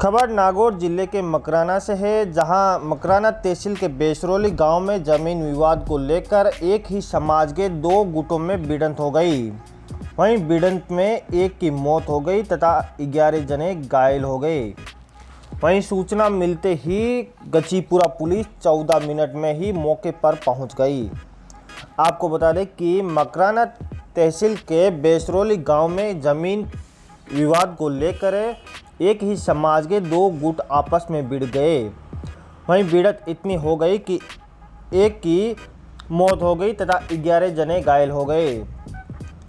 खबर नागौर जिले के मकराना से है, जहां मकराना तहसील के बेसरौली गांव में जमीन विवाद को लेकर एक ही समाज के दो गुटों में भिड़ंत हो गई। वहीं भिड़ंत में एक की मौत हो गई तथा 11 जने घायल हो गए। वहीं सूचना मिलते ही गचीपुरा पुलिस 14 मिनट में ही मौके पर पहुंच गई। आपको बता दें कि मकराना तहसील के बेसरौली गांव में जमीन विवाद को लेकर एक ही समाज के दो गुट आपस में भिड़ गए। वहीं भिड़ंत इतनी हो गई कि एक की मौत हो गई तथा 11 जने घायल हो गए।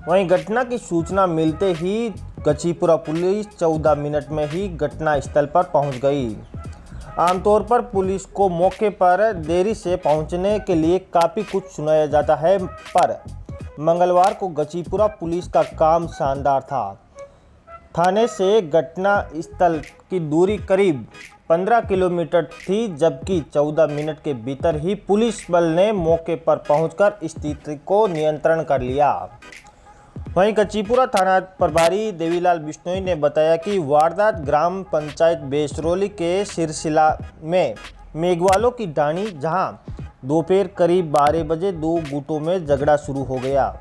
वहीं घटना की सूचना मिलते ही गचीपुरा पुलिस 14 मिनट में ही घटना स्थल पर पहुंच गई। आमतौर पर पुलिस को मौके पर देरी से पहुंचने के लिए काफ़ी कुछ सुनाया जाता है, पर मंगलवार को गचीपुरा पुलिस का काम शानदार था। थाने से घटना स्थल की दूरी करीब 15 किलोमीटर थी, जबकि 14 मिनट के भीतर ही पुलिस बल ने मौके पर पहुंचकर स्थिति को नियंत्रण कर लिया। वहीं गचीपुरा थाना प्रभारी देवीलाल बिश्नोई ने बताया कि वारदात ग्राम पंचायत बेसरौली के सिरसिला में मेघवालों की ढाणी, जहां दोपहर करीब 12 बजे दो गुटों में झगड़ा शुरू हो गया।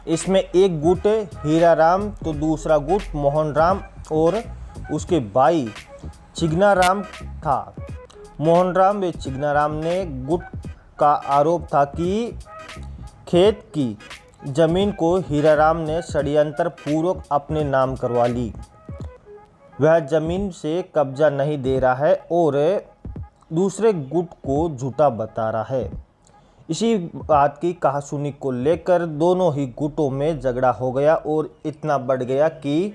इसमें एक गुट हीराराम तो दूसरा गुट मोहन राम और उसके भाई चिगनाराम था। मोहन राम व चिगनाराम ने गुट का आरोप था कि खेत की जमीन को हीराराम ने षड्यंत्र पूर्वक अपने नाम करवा ली। वह जमीन से कब्जा नहीं दे रहा है और दूसरे गुट को झूठा बता रहा है। इसी बात की कहासुनी को लेकर दोनों ही गुटों में झगड़ा हो गया और इतना बढ़ गया कि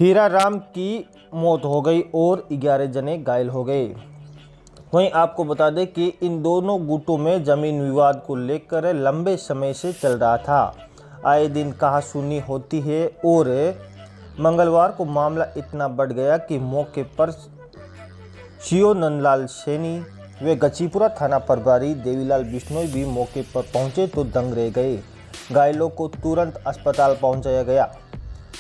हीराराम की मौत हो गई और 11 जने घायल हो गए। वहीं आपको बता दें कि इन दोनों गुटों में जमीन विवाद को लेकर लंबे समय से चल रहा था। आए दिन कहासुनी होती है और मंगलवार को मामला इतना बढ़ गया कि मौके पर सीओ नंदलाल सैनी वे गचीपुरा थाना प्रभारी देवीलाल बिश्नोई भी मौके पर पहुंचे तो दंग रह गए। घायलों को तुरंत अस्पताल पहुंचाया गया।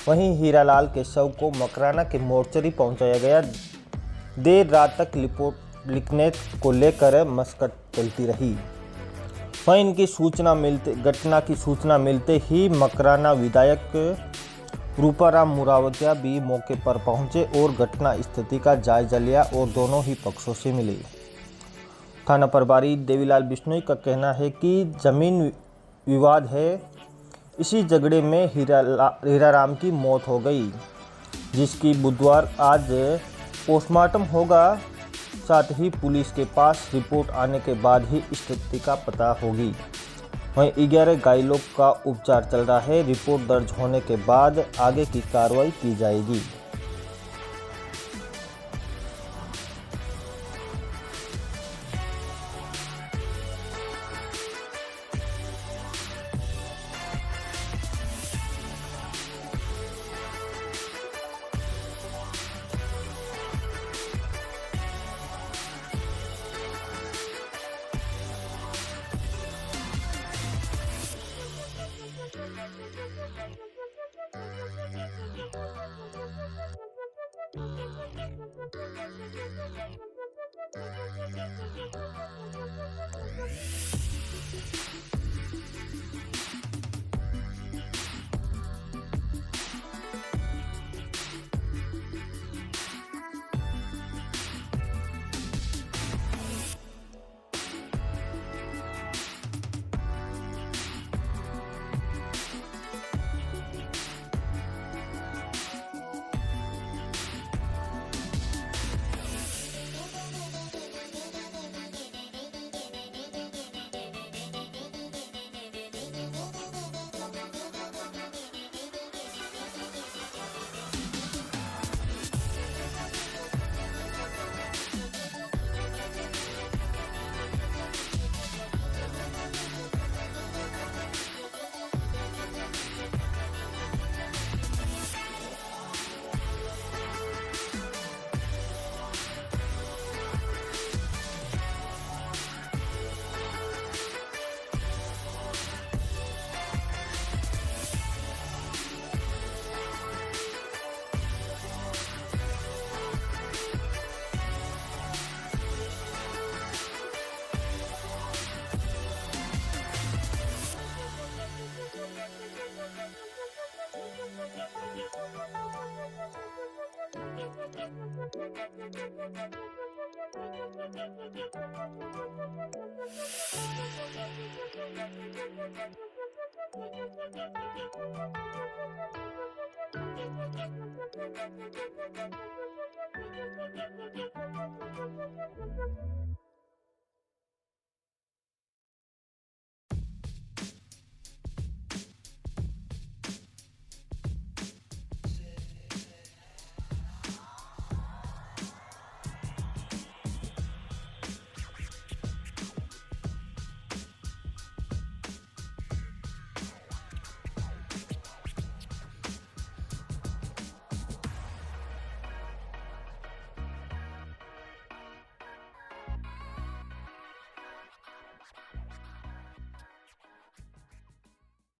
वहीं हीरालाल के शव को मकराना के मोर्चरी पहुंचाया गया। देर रात तक रिपोर्ट लिखने को लेकर मशक्कत चलती रही। वहीं घटना की सूचना मिलते ही मकराना विधायक रूपाराम मुरावतिया भी मौके पर पहुंचे और घटना स्थिति का जायजा लिया और दोनों ही पक्षों से मिले। थाना प्रभारी देवीलाल बिश्नोई का कहना है कि जमीन विवाद है, इसी झगड़े में हीराराम की मौत हो गई, जिसकी बुधवार आज पोस्टमार्टम होगा। साथ ही पुलिस के पास रिपोर्ट आने के बाद ही स्थिति का पता होगी। वहीं 11 घायलों का उपचार चल रहा है। रिपोर्ट दर्ज होने के बाद आगे की कार्रवाई की जाएगी।